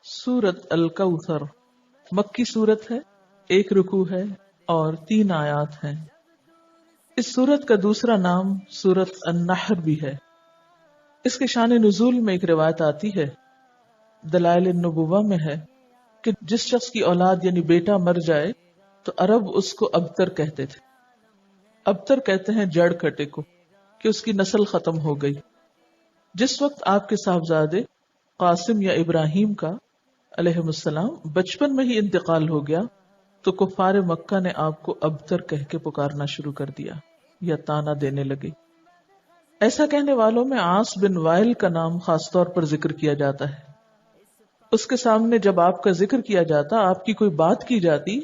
سورت الکوثر مکی سورت ہے، 1 رکوع ہے اور 3 آیات ہیں۔ اس سورت کا دوسرا نام سورت النحر بھی ہے۔ اس کے شان نزول میں ایک روایت آتی ہے، دلائل النبوہ میں ہے کہ جس شخص کی اولاد یعنی بیٹا مر جائے تو عرب اس کو ابتر کہتے تھے۔ ابتر کہتے ہیں جڑ کٹے کو، کہ اس کی نسل ختم ہو گئی۔ جس وقت آپ کے صاحبزادے قاسم یا ابراہیم کا علیہ السلام بچپن میں ہی انتقال ہو گیا تو کفار مکہ نے آپ کو ابتر کہہ کے پکارنا شروع کر دیا یا تانا دینے لگے۔ ایسا کہنے والوں میں عاص بن وائل کا نام خاص طور پر ذکر کیا جاتا ہے۔ اس کے سامنے جب آپ کا ذکر کیا جاتا، آپ کی کوئی بات کی جاتی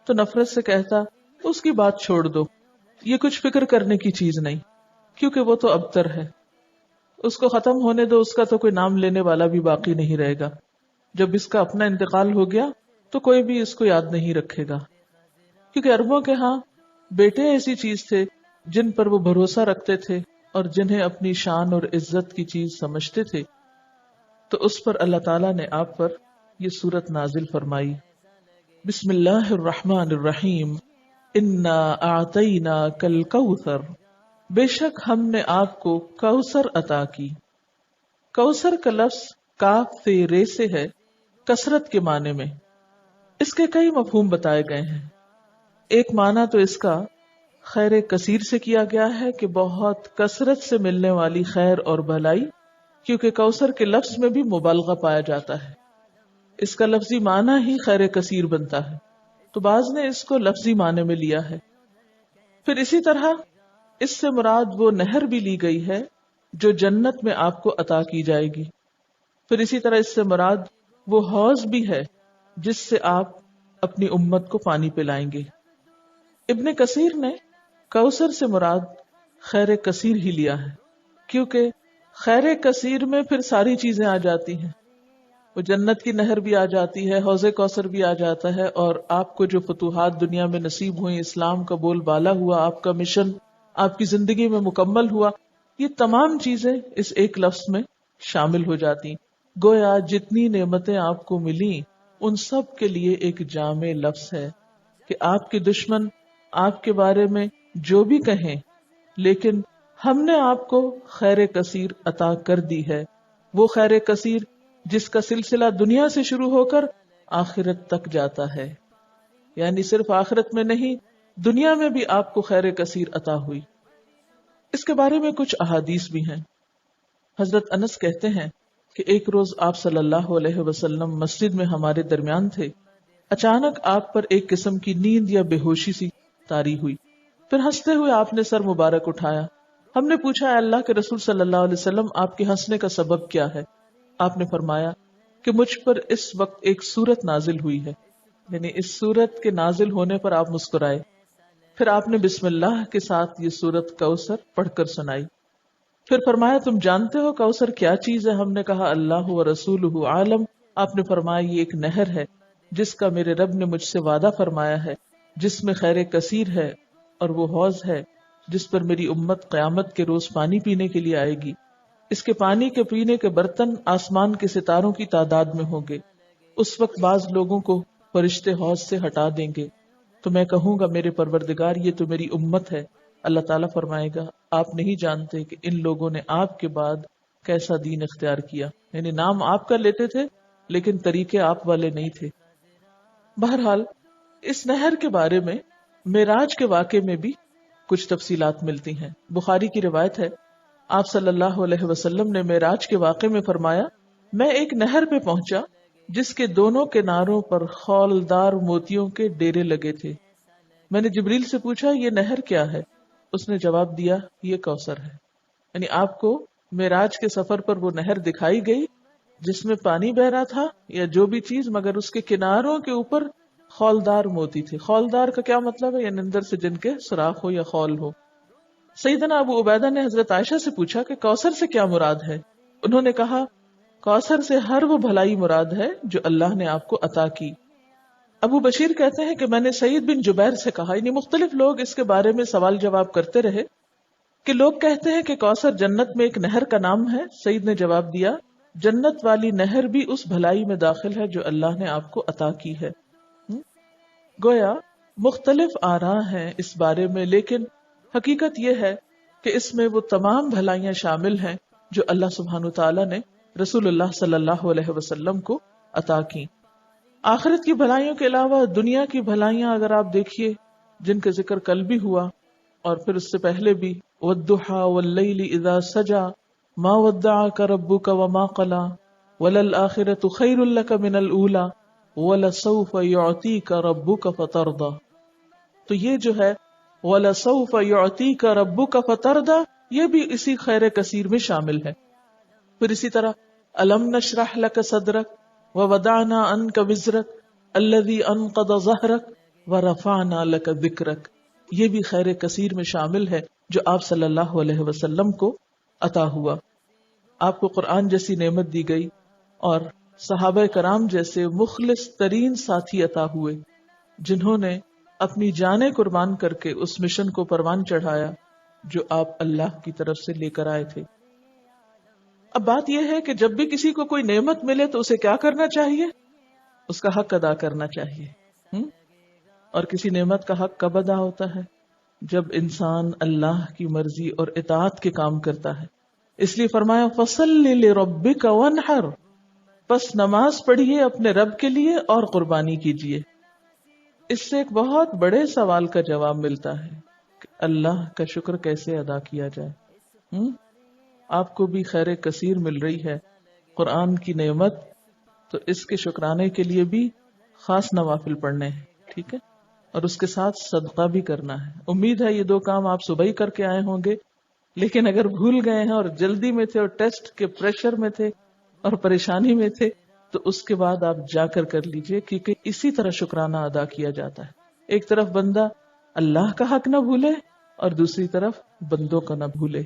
تو نفرت سے کہتا اس کی بات چھوڑ دو، یہ کچھ فکر کرنے کی چیز نہیں، کیونکہ وہ تو ابتر ہے، اس کو ختم ہونے دو، اس کا تو کوئی نام لینے والا بھی باقی نہیں رہے گا۔ جب اس کا اپنا انتقال ہو گیا تو کوئی بھی اس کو یاد نہیں رکھے گا، کیونکہ عربوں کے ہاں بیٹے ایسی چیز تھے جن پر وہ بھروسہ رکھتے تھے اور جنہیں اپنی شان اور عزت کی چیز سمجھتے تھے۔ تو اس پر اللہ تعالیٰ نے آپ پر یہ سورت نازل فرمائی۔ بسم اللہ الرحمن الرحیم، انا اعطیناک الکوثر، بے شک ہم نے آپ کو کوثر عطا کی۔ کوثر کا لفظ کاف سے رے سے ہے، کثرت کے معنی میں۔ اس کے کئی مفہوم بتائے گئے ہیں۔ ایک معنی تو اس کا خیر کثیر سے کیا گیا ہے کہ بہت کثرت سے ملنے والی خیر اور بھلائی، کیونکہ کوثر کے لفظ میں بھی مبالغہ پایا جاتا ہے، اس کا لفظی معنی ہی خیر کثیر بنتا ہے، تو بعض نے اس کو لفظی معنی میں لیا ہے۔ پھر اسی طرح اس سے مراد وہ نہر بھی لی گئی ہے جو جنت میں آپ کو عطا کی جائے گی۔ پھر اسی طرح اس سے مراد وہ حوض بھی ہے جس سے آپ اپنی امت کو پانی پلائیں گے۔ ابن کثیر نے کوثر سے مراد خیر کثیر ہی لیا ہے، کیونکہ خیر کثیر میں پھر ساری چیزیں آ جاتی ہیں، وہ جنت کی نہر بھی آ جاتی ہے، حوض کوثر بھی آ جاتا ہے، اور آپ کو جو فتوحات دنیا میں نصیب ہوئی، اسلام کا بول بالا ہوا، آپ کا مشن آپ کی زندگی میں مکمل ہوا، یہ تمام چیزیں اس ایک لفظ میں شامل ہو جاتی۔ گویا جتنی نعمتیں آپ کو ملی ان سب کے لیے ایک جامع لفظ ہے کہ آپ کے دشمن آپ کے بارے میں جو بھی کہیں، لیکن ہم نے آپ کو خیر کثیر عطا کر دی ہے، وہ خیر کثیر جس کا سلسلہ دنیا سے شروع ہو کر آخرت تک جاتا ہے، یعنی صرف آخرت میں نہیں، دنیا میں بھی آپ کو خیر کثیر عطا ہوئی۔ اس کے بارے میں کچھ احادیث بھی ہیں۔ حضرت انس کہتے ہیں کہ ایک روز آپ صلی اللہ علیہ وسلم مسجد میں ہمارے درمیان تھے، اچانک آپ پر ایک قسم کی نیند یا بے ہوشی سی طاری ہوئی، پھر ہنستے ہوئے آپ نے سر مبارک اٹھایا۔ ہم نے پوچھا، اے اللہ کے رسول صلی اللہ علیہ وسلم، آپ کے ہنسنے کا سبب کیا ہے؟ آپ نے فرمایا کہ مجھ پر اس وقت ایک سورت نازل ہوئی ہے، یعنی اس سورت کے نازل ہونے پر آپ مسکرائے۔ پھر آپ نے بسم اللہ کے ساتھ یہ سورت کوثر پڑھ کر سنائی۔ پھر فرمایا، تم جانتے ہو کوثر کیا چیز ہے؟ ہم نے کہا اللہ و رسولہ عالم۔ آپ نے فرمایا یہ ایک نہر ہے جس کا میرے رب نے مجھ سے وعدہ فرمایا ہے، جس میں خیر کثیر ہے، اور وہ حوض ہے جس پر میری امت قیامت کے روز پانی پینے کے لیے آئے گی۔ اس کے پانی کے پینے کے برتن آسمان کے ستاروں کی تعداد میں ہوں گے۔ اس وقت بعض لوگوں کو فرشتے حوض سے ہٹا دیں گے تو میں کہوں گا میرے پروردگار یہ تو میری امت ہے۔ اللہ تعالیٰ فرمائے گا آپ نہیں جانتے کہ ان لوگوں نے آپ کے بعد کیسا دین اختیار کیا، یعنی نام آپ کا لیتے تھے لیکن طریقے آپ والے نہیں تھے۔ بہرحال اس نہر کے بارے میں معراج کے واقعے میں بھی کچھ تفصیلات ملتی ہیں۔ بخاری کی روایت ہے، آپ صلی اللہ علیہ وسلم نے معراج کے واقعے میں فرمایا، میں ایک نہر پہ پہنچا جس کے دونوں کناروں پر خولدار موتیوں کے ڈیرے لگے تھے۔ میں نے جبریل سے پوچھا یہ نہر کیا ہے؟ اس نے جواب دیا یہ کوثر ہے۔ یعنی آپ کو معراج کے سفر پر وہ نہر دکھائی گئی جس میں پانی بہ رہا تھا یا جو بھی چیز، مگر اس کے کناروں کے اوپر خولدار موتی تھے۔ خولدار کا کیا مطلب ہے؟ یعنی اندر سے جن کے سوراخ ہو یا خول ہو۔ سیدنا ابو عبیدہ نے حضرت عائشہ سے پوچھا کہ کوثر سے کیا مراد ہے؟ انہوں نے کہا کوثر سے ہر وہ بھلائی مراد ہے جو اللہ نے آپ کو عطا کی۔ ابو بشیر کہتے ہیں کہ میں نے سعید بن جبیر سے کہا، یعنی مختلف لوگ اس کے بارے میں سوال جواب کرتے رہے کہ لوگ کہتے ہیں کہ کوثر جنت میں ایک نہر کا نام ہے۔ سعید نے جواب دیا جنت والی نہر بھی اس بھلائی میں داخل ہے جو اللہ نے آپ کو عطا کی ہے۔ گویا مختلف آراء ہیں اس بارے میں، لیکن حقیقت یہ ہے کہ اس میں وہ تمام بھلائیاں شامل ہیں جو اللہ سبحانہ وتعالی نے رسول اللہ صلی اللہ علیہ وسلم کو عطا کی۔ آخرت کی بھلائیوں کے علاوہ دنیا کی بھلائیاں اگر آپ دیکھیے، جن کا ذکر کل بھی ہوا اور پھر اس سے پہلے بھی، وَالضُّحَىٰ وَاللَّيْلِ إِذَا سَجَىٰ مَا وَدَّعَكَ رَبُّكَ وَمَا قَلَىٰ وَلَلْآخِرَةُ خَيْرٌ لَكَ مِنَ الْأُولَىٰ وَلَسَوْفَ يُعْطِيكَ رَبُّكَ فَتَرْضَىٰ۔ تو یہ جو ہے وَلَسَوْفَ يُعْطِيكَ رَبُّكَ فَتَرْضَىٰ، یہ بھی اسی خیر کثیر میں شامل ہے۔ پھر اسی طرح أَلَمْ نَشْرَحْ لَكَ صَدْرَكَ وَوَضَعْنَا عَنْكَ وِزْرَكَ الَّذِي أَنقَضَ ظَهْرَكَ وَرَفَعْنَا لَكَ ذِكْرَكَ، یہ بھی خیر کثیر میں شامل ہے جو آپ صلی اللہ علیہ وسلم کو عطا ہوا۔ آپ کو قرآن جیسی نعمت دی گئی اور صحابہ کرام جیسے مخلص ترین ساتھی عطا ہوئے جنہوں نے اپنی جانیں قربان کر کے اس مشن کو پروان چڑھایا جو آپ اللہ کی طرف سے لے کر آئے تھے۔ اب بات یہ ہے کہ جب بھی کسی کو کوئی نعمت ملے تو اسے کیا کرنا چاہیے؟ اس کا حق ادا کرنا چاہیے۔ اور کسی نعمت کا حق کب ادا ہوتا ہے؟ جب انسان اللہ کی مرضی اور اطاعت کے کام کرتا ہے۔ اس لیے فرمایا فَصَلِّ لِرَبِّكَ وَانْحَرْ، پس نماز پڑھیے اپنے رب کے لیے اور قربانی کیجیے۔ اس سے ایک بہت بڑے سوال کا جواب ملتا ہے کہ اللہ کا شکر کیسے ادا کیا جائے۔ آپ کو بھی خیر کثیر مل رہی ہے، قرآن کی نعمت، تو اس کے شکرانے کے لیے بھی خاص نوافل پڑھنے ہیں، ٹھیک ہے، اور اس کے ساتھ صدقہ بھی کرنا ہے۔ امید ہے یہ دو کام آپ صبح ہی کر کے آئے ہوں گے، لیکن اگر بھول گئے ہیں اور جلدی میں تھے اور ٹیسٹ کے پریشر میں تھے اور پریشانی میں تھے تو اس کے بعد آپ جا کر لیجئے، کیونکہ اسی طرح شکرانہ ادا کیا جاتا ہے۔ ایک طرف بندہ اللہ کا حق نہ بھولے اور دوسری طرف بندوں کا نہ بھولے۔